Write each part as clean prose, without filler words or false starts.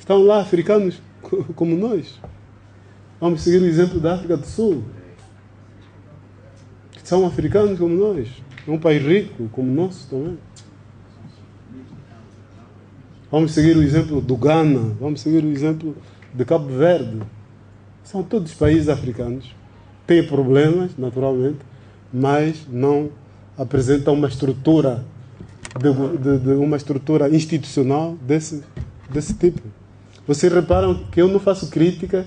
Estão lá africanos como nós. Vamos seguir o exemplo da África do Sul, que são africanos como nós. É um país rico como o nosso também. Vamos seguir o exemplo do Ghana, vamos seguir o exemplo de Cabo Verde. São todos países africanos. Têm problemas, naturalmente, mas não apresentam uma estrutura de uma estrutura institucional desse tipo. Vocês reparam que eu não faço crítica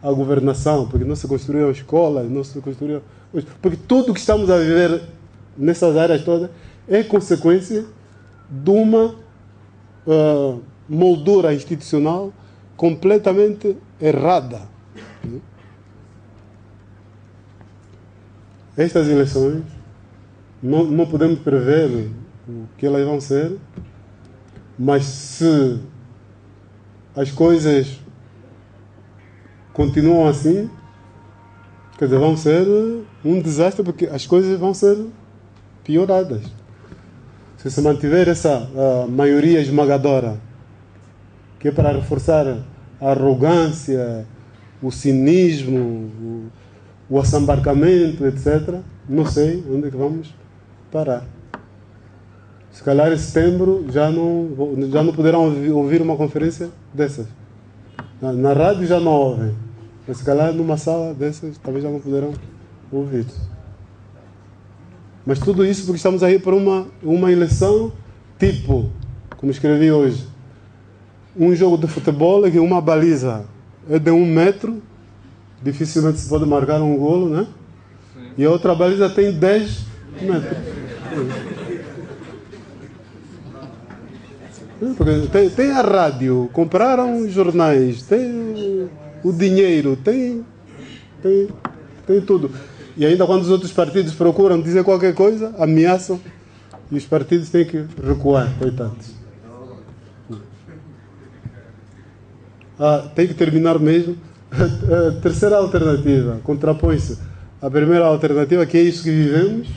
à governação, porque não se construíram escolas, não se construíram... Porque tudo que estamos a viver nessas áreas todas é consequência de uma moldura institucional completamente errada. Estas eleições não podemos prever o que elas vão ser, mas se as coisas continuam assim, quer dizer, vão ser um desastre, porque as coisas vão ser pioradas. Se mantiver essa maioria esmagadora, que é para reforçar a arrogância, o cinismo, o assambarcamento, etc., não sei onde é que vamos parar. Se calhar em setembro já não poderão ouvir uma conferência dessas. Na rádio já não ouvem, mas se calhar numa sala dessas talvez já não poderão ouvir. Mas tudo isso porque estamos aí para uma eleição tipo, como escrevi hoje, um jogo de futebol em que uma baliza é de 1 metro, dificilmente se pode marcar um golo, né? E a outra baliza tem 10 metros. Porque tem a rádio, compraram jornais, tem o dinheiro, tem tudo. E ainda quando os outros partidos procuram dizer qualquer coisa, ameaçam, e os partidos têm que recuar, coitados. Tem que terminar mesmo. A terceira alternativa contrapõe-se à primeira alternativa, que é isso que vivemos,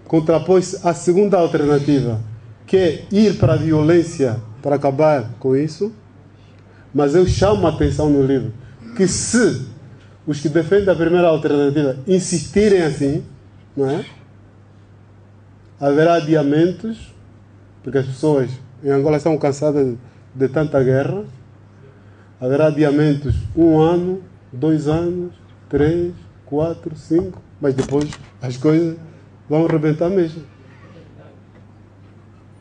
contrapõe-se à segunda alternativa, que é ir para a violência para acabar com isso. Mas eu chamo a atenção no livro que se os que defendem a primeira alternativa insistirem assim, não é? Haverá adiamentos, porque as pessoas em Angola estão cansadas de tanta guerra. Haverá adiamentos 1 ano, 2 anos, 3, 4, 5, mas depois as coisas vão arrebentar mesmo.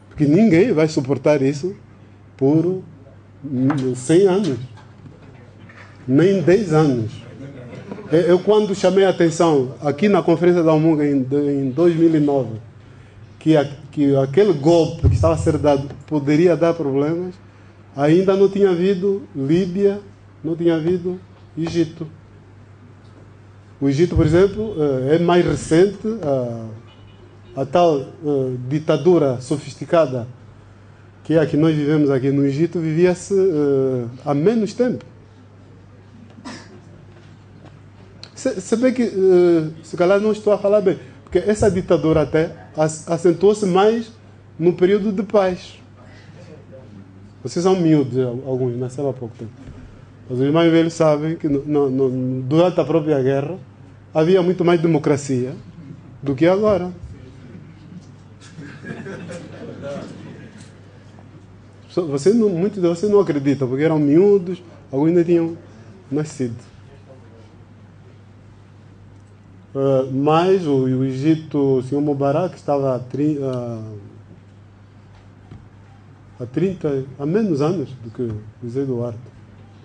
Porque ninguém vai suportar isso por 100 anos, nem 10 anos. Eu quando chamei a atenção aqui na Conferência da Almunga em 2009, que aquele golpe que estava a ser dado poderia dar problemas, ainda não tinha havido Líbia, não tinha havido Egito. O Egito, por exemplo, é mais recente, a tal ditadura sofisticada que é a que nós vivemos aqui no Egito, vivia-se há menos tempo. Se bem que, se calhar não estou a falar bem, porque essa ditadura até acentuou-se mais no período de paz. Vocês são miúdos, alguns, nasceram há pouco tempo. Mas os mais velhos sabem que durante a própria guerra havia muito mais democracia do que agora. Muitos de vocês não acreditam, porque eram miúdos, alguns ainda tinham nascido. Mas o Egito, o senhor Mubarak estava há menos anos do que o José Eduardo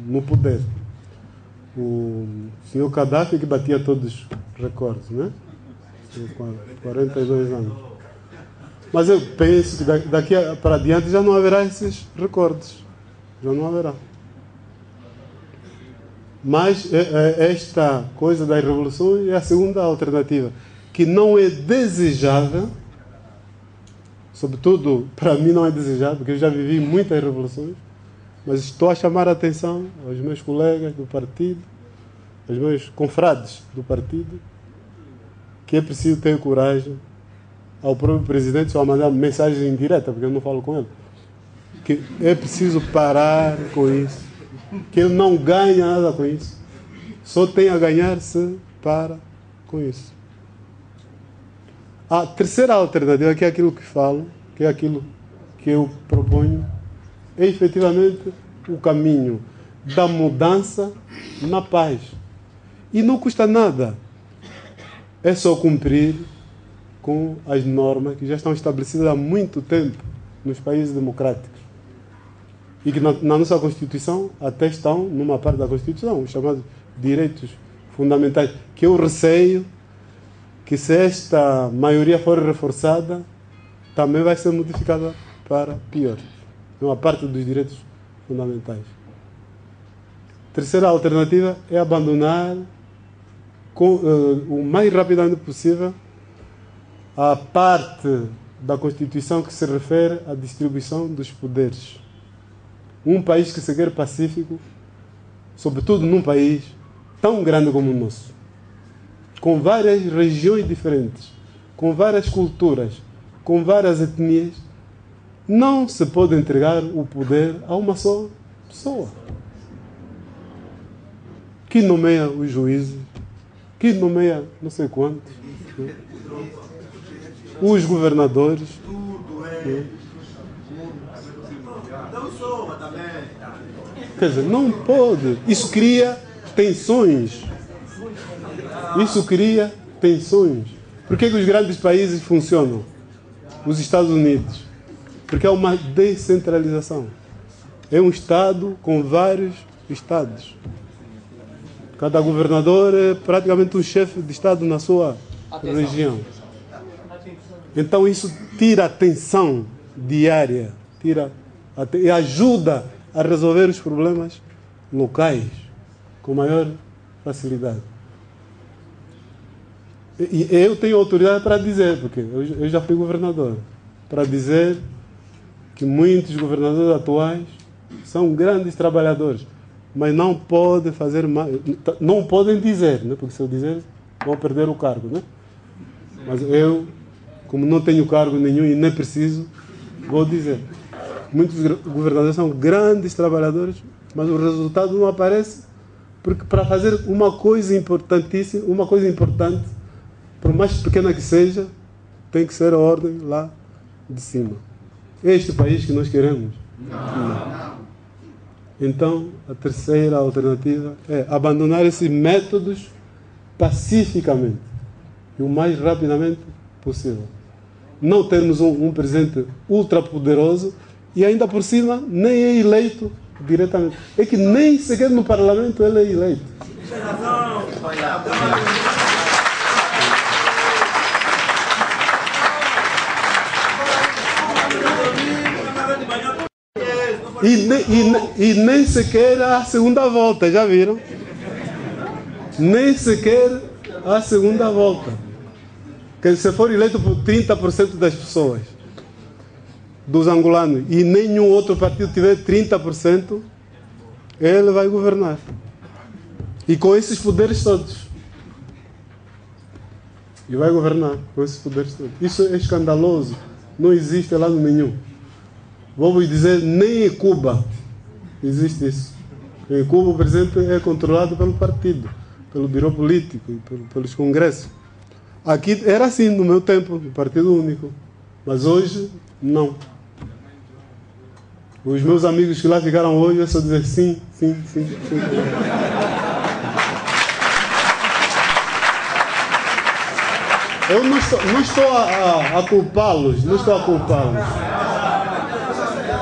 no poder. O senhor Gaddafi que batia todos os recordes, né? 42 anos. Mas eu penso que daqui para adiante já não haverá esses recordes. Já não haverá. Mas esta coisa das revoluções é a segunda alternativa, que não é desejável, sobretudo para mim não é desejável, porque eu já vivi muitas revoluções, mas estou a chamar a atenção aos meus colegas do partido, aos meus confrades do partido, que é preciso ter coragem, ao próprio presidente só mandar mensagem indireta, porque eu não falo com ele, que é preciso parar com isso, que ele não ganha nada com isso, só tem a ganhar se para com isso. A terceira alternativa, que é aquilo que falo, que é aquilo que eu proponho, é efetivamente o caminho da mudança na paz. E não custa nada. É só cumprir com as normas que já estão estabelecidas há muito tempo nos países democráticos. E que na nossa Constituição até estão, numa parte da Constituição, os chamados direitos fundamentais, que eu receio que, se esta maioria for reforçada, também vai ser modificada para pior. Uma parte dos direitos fundamentais. Terceira alternativa é abandonar o mais rapidamente possível a parte da Constituição que se refere à distribuição dos poderes. Um país que se quer pacífico, sobretudo num país tão grande como o nosso, com várias regiões diferentes, com várias culturas, com várias etnias, não se pode entregar o poder a uma só pessoa que nomeia os juízes, que nomeia não sei quantos, né? Os governadores. Né? Quer dizer, não pode. Isso cria tensões. Isso cria tensões. Por que os grandes países funcionam? Os Estados Unidos. Porque é uma descentralização. É um Estado com vários estados. Cada governador é praticamente um chefe de Estado na sua região. Então isso tira a tensão diária, e ajuda a resolver os problemas locais com maior facilidade. E eu tenho autoridade para dizer, porque eu já fui governador, para dizer que muitos governadores atuais são grandes trabalhadores, mas não podem fazer mais, não podem dizer, né? Porque se eu dizer, vão perder o cargo, né? Mas eu, como não tenho cargo nenhum e nem preciso, vou dizer. Muitos governadores são grandes trabalhadores, mas o resultado não aparece, porque para fazer uma coisa importantíssima, uma coisa importante, por mais pequena que seja, tem que ser a ordem lá de cima. É este país que nós queremos? Não. Então, a terceira alternativa é abandonar esses métodos pacificamente e o mais rapidamente possível. Não termos um presidente ultrapoderoso e ainda por cima nem é eleito diretamente. É que nem sequer no parlamento ele é eleito. E nem sequer a segunda volta, já viram? Nem sequer a segunda volta. Que se for eleito por 30% das pessoas, dos angolanos, e nenhum outro partido tiver 30%, ele vai governar. E com esses poderes todos. E vai governar com esses poderes todos. Isso é escandaloso. Não existe lá nenhum. Vamos dizer, nem em Cuba existe isso. Em Cuba o presidente é controlado pelo partido, pelo biro político e pelos congressos. Aqui era assim no meu tempo, o partido único. Mas hoje, não. Os meus amigos que lá ficaram hoje, é só dizer sim, sim, sim, sim. Eu não estou a culpá-los, não estou a culpá-los.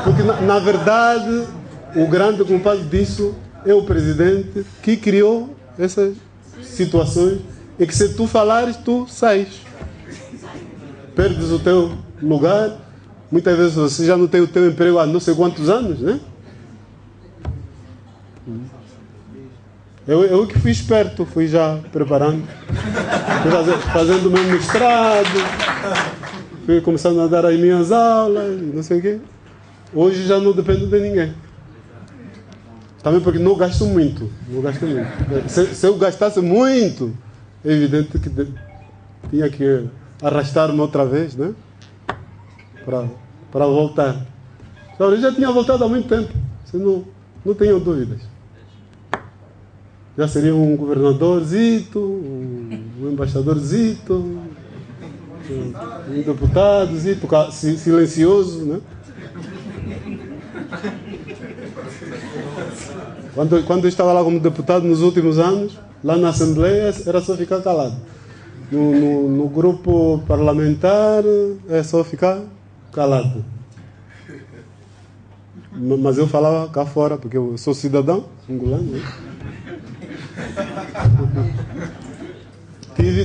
Porque, na verdade, o grande culpado disso é o presidente que criou essas situações e que, se tu falares, tu sais. Perdes o teu lugar. Muitas vezes você já não tem o teu emprego há não sei quantos anos, né? Eu que fui esperto, fui já preparando. Fui fazendo o meu mestrado. Fui começando a dar as minhas aulas, não sei o quê. Hoje já não dependo de ninguém. Também porque não gasto muito. Não gasto muito. Se eu gastasse muito, é evidente que tinha que arrastar-me outra vez, né? Para voltar. Eu já tinha voltado há muito tempo, não tenho dúvidas. Já seria um governadorzito, um embaixadorzito, um deputadozito, silencioso, né? Quando eu estava lá como deputado nos últimos anos, lá na Assembleia, era só ficar calado. No grupo parlamentar, é só ficar calado. Mas eu falava cá fora, porque eu sou cidadão angolano, né?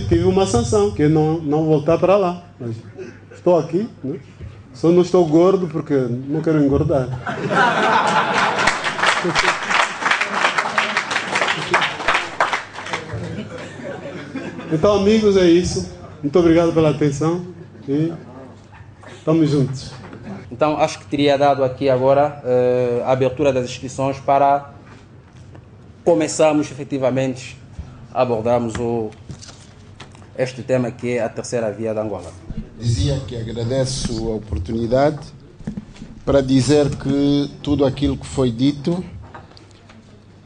Tive uma sanção, que é não voltar para lá. Mas estou aqui, né? Só não estou gordo porque não quero engordar. Então, amigos, é isso. Muito obrigado pela atenção e estamos juntos. Então, acho que teria dado aqui agora a abertura das inscrições para começarmos efetivamente a abordarmos este tema que é a terceira via da Angola. Dizia que agradeço a oportunidade para dizer que tudo aquilo que foi dito,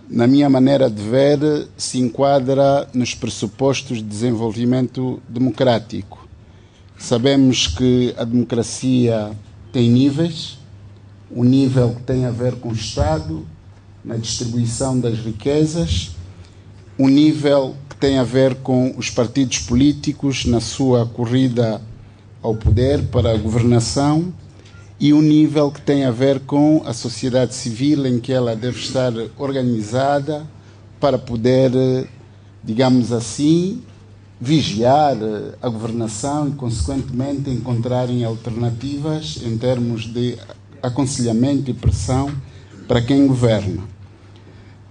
na minha maneira de ver, se enquadra nos pressupostos de desenvolvimento democrático. Sabemos que a democracia tem níveis, o nível que tem a ver com o Estado, na distribuição das riquezas, o nível que tem a ver com os partidos políticos na sua corrida ao poder para a governação e o nível que tem a ver com a sociedade civil em que ela deve estar organizada para poder, digamos assim, vigiar a governação e, consequentemente, encontrarem alternativas em termos de aconselhamento e pressão para quem governa.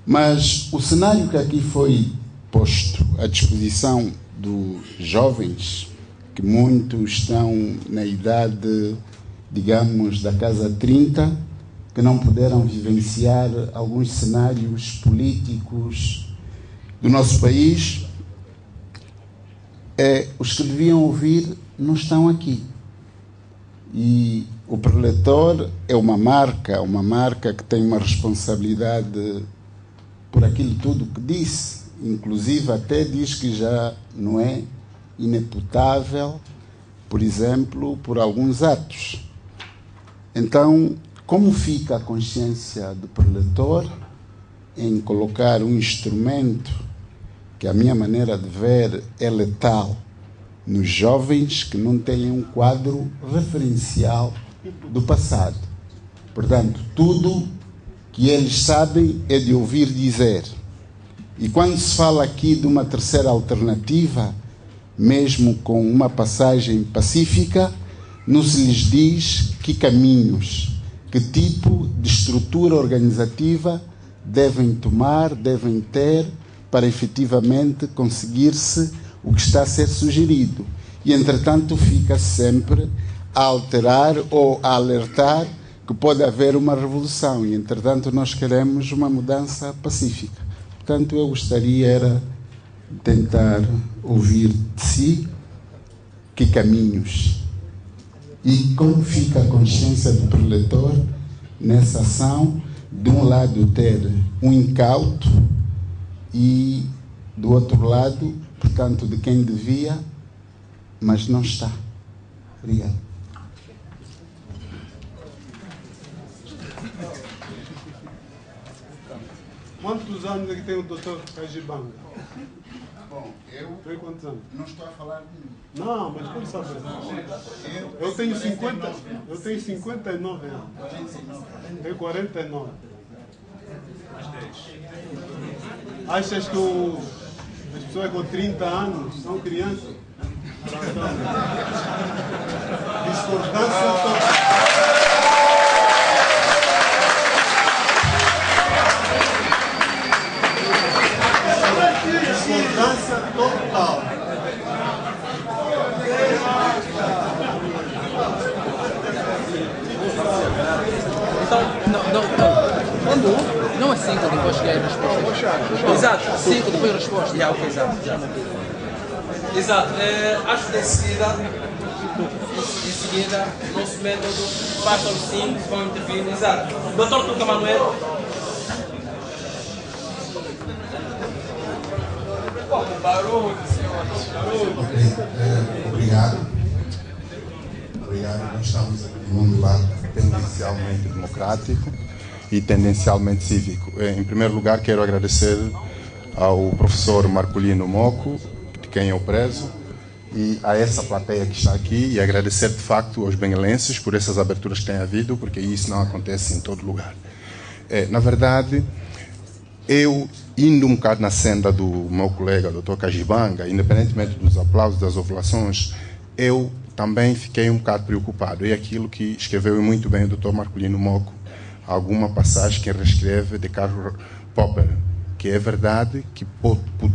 Mas o cenário que aqui foi posto à disposição dos jovens, que muitos estão na idade, digamos, da casa 30, que não puderam vivenciar alguns cenários políticos do nosso país, os que deviam ouvir não estão aqui. E o preletor é uma marca que tem uma responsabilidade por aquilo tudo que disse, inclusive até diz que já não é ineputável, por exemplo, por alguns atos. Então, como fica a consciência do preletor em colocar um instrumento que, a minha maneira de ver, é letal nos jovens que não têm um quadro referencial do passado? Portanto, tudo que eles sabem é de ouvir dizer. E quando se fala aqui de uma terceira alternativa, mesmo com uma passagem pacífica, não se lhes diz que caminhos, que tipo de estrutura organizativa devem tomar, devem ter, para efetivamente conseguir-se o que está a ser sugerido. E, entretanto, fica sempre a alterar ou a alertar que pode haver uma revolução. E, entretanto, nós queremos uma mudança pacífica. Portanto, eu gostaria era de tentar ouvir de si que caminhos e como fica a consciência do preletor nessa ação, de um lado ter um incauto e do outro lado, portanto, de quem devia, mas não está. Obrigado. Quantos anos é que tem o doutor Kajibanga? Bom, eu tem quantos anos? Não estou a falar de mim. Não, mas como sabe? Eu tenho 59 anos. Tenho 49. Achas que as pessoas com 30 anos são crianças? Discordância total. Discordância total. Então, não é 5 depois que é a resposta. Exato, 5 depois a resposta. Ok, exato. Exato. Acho que em seguida seguida, o nosso método passa aos 5 que vão intervir. Exato. Doutor Tuca Manuel. Barulho, senhor. Obrigado. Obrigado. Nós estamos aqui num debate tendencialmente democrático e tendencialmente cívico. Em primeiro lugar, quero agradecer ao professor Marcolino Moco, de quem eu prezo, e a essa plateia que está aqui, e agradecer de facto aos benguelenses por essas aberturas que têm havido, porque isso não acontece em todo lugar. Na verdade, eu, indo um bocado na senda do meu colega, Dr. Cajibanga, independentemente dos aplausos, das ovulações, eu também fiquei um bocado preocupado. E aquilo que escreveu muito bem o Dr. Marcolino Moco, alguma passagem que reescreve de Karl Popper, que é verdade que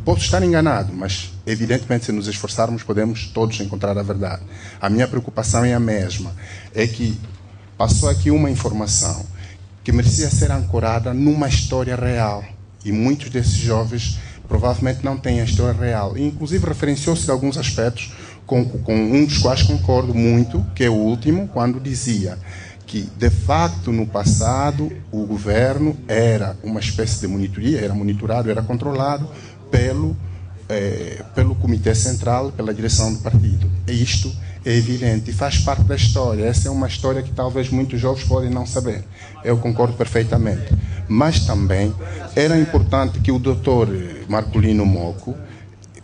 posso estar enganado, mas evidentemente se nos esforçarmos podemos todos encontrar a verdade. A minha preocupação é a mesma, é que passou aqui uma informação que merecia ser ancorada numa história real, e muitos desses jovens provavelmente não têm a história real, e inclusive referenciou-se de alguns aspectos com um dos quais concordo muito, que é o último, quando dizia que, de facto, no passado, o governo era uma espécie de monitoria, era monitorado, era controlado pelo Comitê Central, pela direção do partido. E isto é evidente e faz parte da história. Essa é uma história que talvez muitos jovens podem não saber. Eu concordo perfeitamente. Mas também era importante que o doutor Marcolino Moco,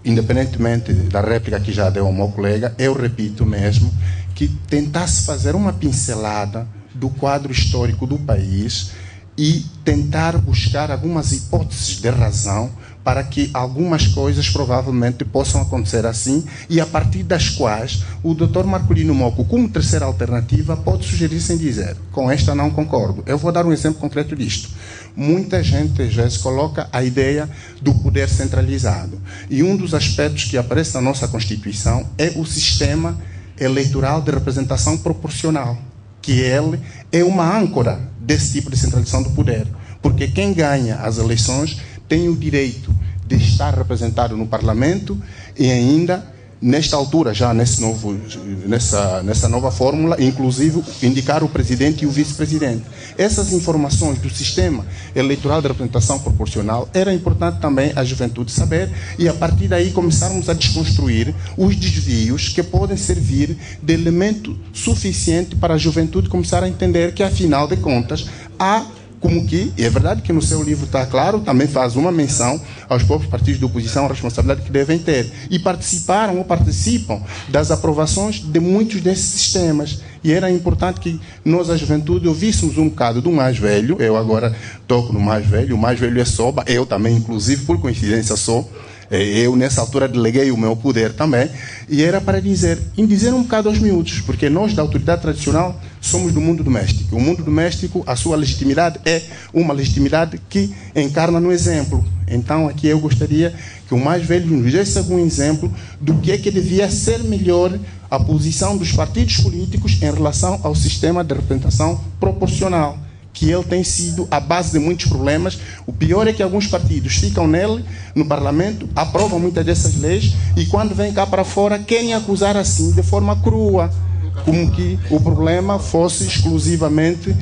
independentemente da réplica que já deu ao meu colega, eu repito mesmo, que tentasse fazer uma pincelada do quadro histórico do país e tentar buscar algumas hipóteses de razão para que algumas coisas provavelmente possam acontecer assim e a partir das quais o Dr. Marcolino Moco, como terceira alternativa, pode sugerir sem dizer, com esta não concordo. Eu vou dar um exemplo concreto disto. Muita gente, às vezes, coloca a ideia do poder centralizado. E um dos aspectos que aparece na nossa Constituição é o sistema eleitoral de representação proporcional, que ele é uma âncora desse tipo de centralização do poder, porque quem ganha as eleições tem o direito de estar representado no Parlamento e ainda, nesta altura, já nessa nova fórmula, inclusive indicar o presidente e o vice-presidente. Essas informações do sistema eleitoral de representação proporcional era importante também a juventude saber e a partir daí começarmos a desconstruir os desvios que podem servir de elemento suficiente para a juventude começar a entender que, afinal de contas, há como que, e é verdade que no seu livro está claro, também faz uma menção aos próprios partidos de oposição, a responsabilidade que devem ter. E participaram ou participam das aprovações de muitos desses sistemas. E era importante que nós, a juventude, ouvíssemos um bocado do mais velho. Eu agora toco no mais velho, o mais velho é Soba, eu também, inclusive, por coincidência, sou. Eu, nessa altura, deleguei o meu poder também, e era para dizer um bocado aos miúdos, porque nós, da autoridade tradicional, somos do mundo doméstico. O mundo doméstico, a sua legitimidade é uma legitimidade que encarna no exemplo. Então, aqui eu gostaria que o mais velho nos desse algum exemplo do que é que devia ser melhor a posição dos partidos políticos em relação ao sistema de representação proporcional, que ele tem sido a base de muitos problemas. O pior é que alguns partidos ficam nele, no Parlamento, aprovam muitas dessas leis e quando vêm cá para fora querem acusar assim, de forma crua, como que o problema fosse exclusivamente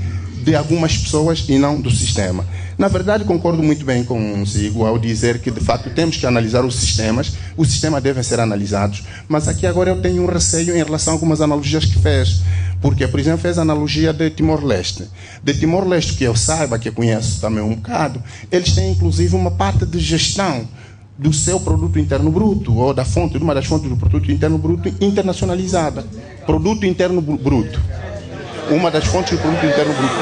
de algumas pessoas e não do sistema. Na verdade, concordo muito bem consigo ao dizer que, de facto, temos que analisar os sistemas devem ser analisados, mas aqui agora eu tenho um receio em relação a algumas analogias que fez. Porque, por exemplo, fez a analogia de Timor-Leste. De Timor-Leste, que eu saiba, que eu conheço também um bocado, eles têm, inclusive, uma parte de gestão do seu produto interno bruto, ou da fonte, de uma das fontes do produto interno bruto internacionalizada. Produto interno bruto. Uma das fontes do produto interno bruto.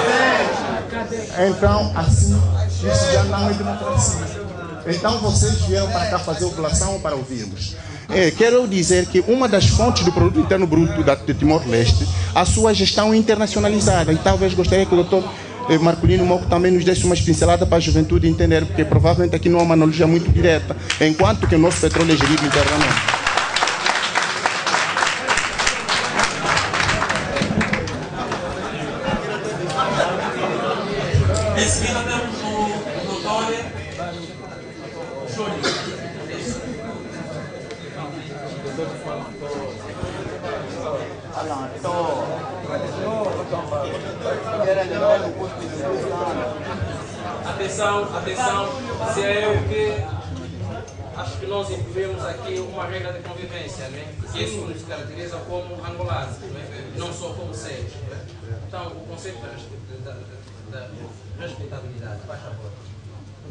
Então, assim, isso já não é democracia. Então, vocês vieram para cá fazer ovulação ou para ouvirmos? Quero dizer que uma das fontes do produto interno bruto de Timor-Leste, a sua gestão internacionalizada. E talvez gostaria que o doutor Marcolino Moco também nos desse uma pincelada para a juventude entender, porque provavelmente aqui não há uma analogia muito direta, enquanto que o nosso petróleo é gerido internamente. Em seguida temos o doutor Júlio. Atenção, se é eu que acho que nós imprimimos aqui uma regra de convivência, né? Isso nos caracteriza como angolanos, né? Não só como seres. Então, o conceito da respeitabilidade, faz favor.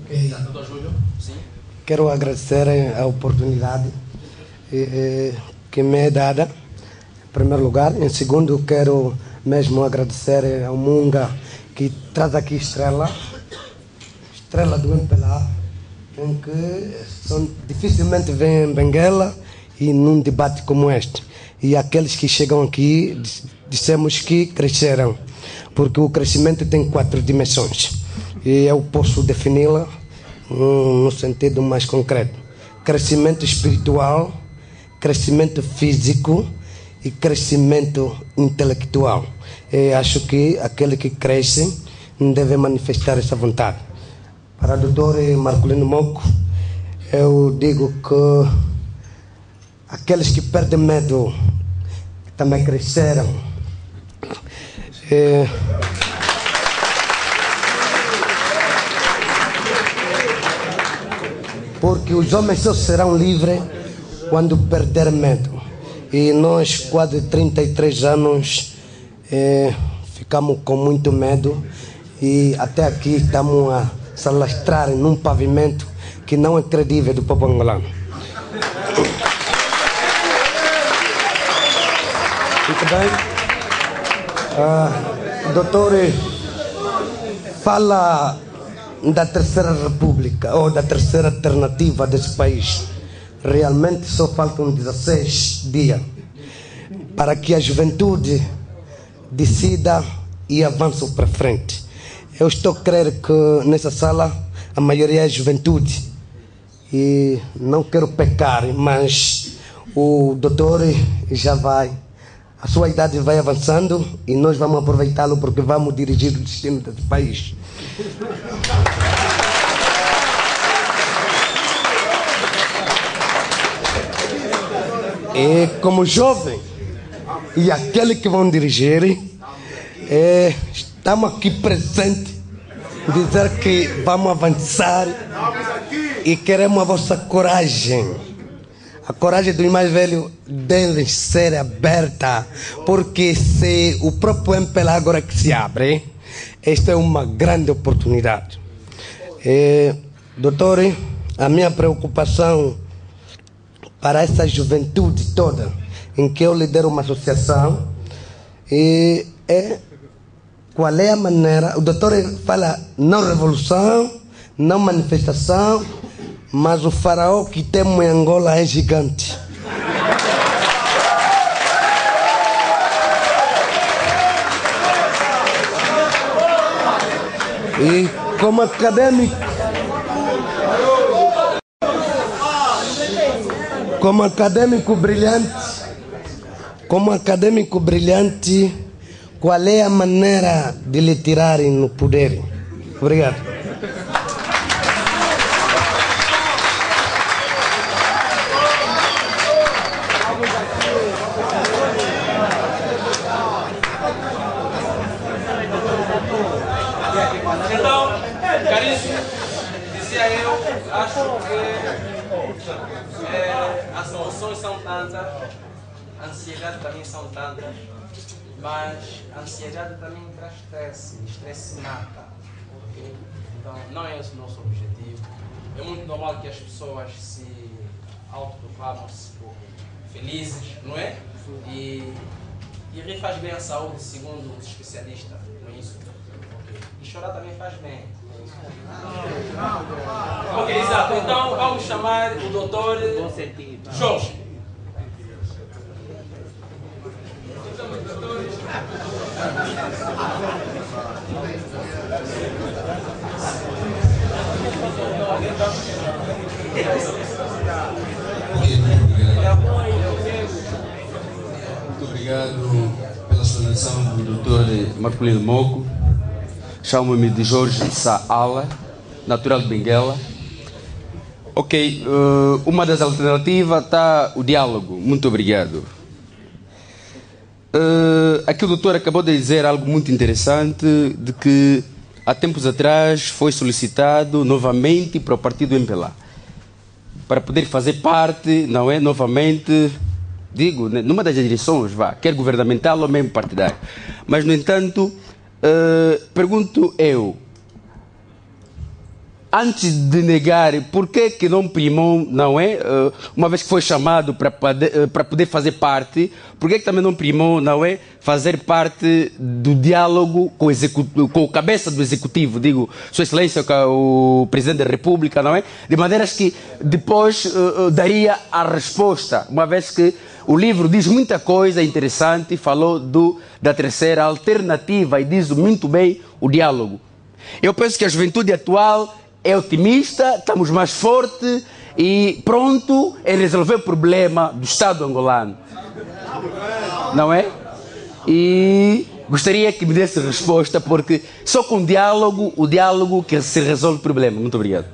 Okay. Doutor Júlio? Sim. Quero agradecer a oportunidade que me é dada, em primeiro lugar. Em segundo, quero mesmo agradecer ao Munga que traz aqui Estrela do MPLA, em que dificilmente vem em Benguela e num debate como este. E aqueles que chegam aqui, dissemos que cresceram, porque o crescimento tem 4 dimensões. E eu posso defini-la no sentido mais concreto: crescimento espiritual, crescimento físico e crescimento intelectual. E acho que aquele que cresce deve manifestar essa vontade. Para o doutor Marculino Moco, eu digo que aqueles que perdem medo também cresceram. Porque os homens só serão livres quando perderem medo. E nós, quase 33 anos, ficamos com muito medo e até aqui estamos a se alastrar num pavimento que não é credível do povo angolano. Muito bem. O doutor fala da Terceira República, ou da terceira alternativa desse país. Realmente só faltam 16 dias para que a juventude decida e avance para frente. Eu estou a crer que nessa sala a maioria é juventude e não quero pecar, mas o doutor já vai, a sua idade vai avançando e nós vamos aproveitá-lo porque vamos dirigir o destino desse país. E como jovem e aquele que vão dirigir, estamos aqui presentes, dizer que vamos avançar e queremos a vossa coragem. A coragem dos mais velhos deve ser aberta, porque se o próprio MPLA agora que se abre, esta é uma grande oportunidade. Doutor, a minha preocupação para essa juventude toda, em que eu lidero uma associação, é qual é a maneira. O doutor fala não revolução, não manifestação, mas o faraó que temos em Angola é gigante. E como acadêmico brilhante, qual é a maneira de lhe tirarem no poder? Obrigado. Então, caríssimo, dizia eu, acho que as emoções são tantas, a ansiedade também são tantas, mas a ansiedade também traz estresse, estresse mata. Okay? Então, não é esse o nosso objetivo. É muito normal que as pessoas se autoproclamam-se felizes, não é? E rir faz bem à saúde, segundo os especialistas, não é isso? Okay. E chorar também faz bem. Ok, exato. Então vamos chamar o doutor Jorge. Muito obrigado pela explanação do doutor Marculino Moco. Chamo-me de Jorge Saala, natural de Benguela. Ok, uma das alternativas está o diálogo. Muito obrigado. Aqui o doutor acabou de dizer algo muito interessante, de que há tempos atrás foi solicitado novamente para o partido MPLA, para poder fazer parte, não é, novamente, digo, numa das direções, quer governamental ou mesmo partidário. Mas, no entanto, pergunto eu, antes de negar, por que não primou, não é? Uma vez que foi chamado para poder fazer parte, por que também não primou, não é? Fazer parte do diálogo com o cabeça do executivo, digo, Sua Excelência, o Presidente da República, não é? De maneiras que depois daria a resposta, uma vez que o livro diz muita coisa interessante, falou da terceira alternativa e diz muito bem o diálogo. Eu penso que a juventude atual é otimista, estamos mais fortes e pronto em resolver o problema do Estado angolano. Não é? E gostaria que me desse resposta, porque só com o diálogo que se resolve o problema. Muito obrigado.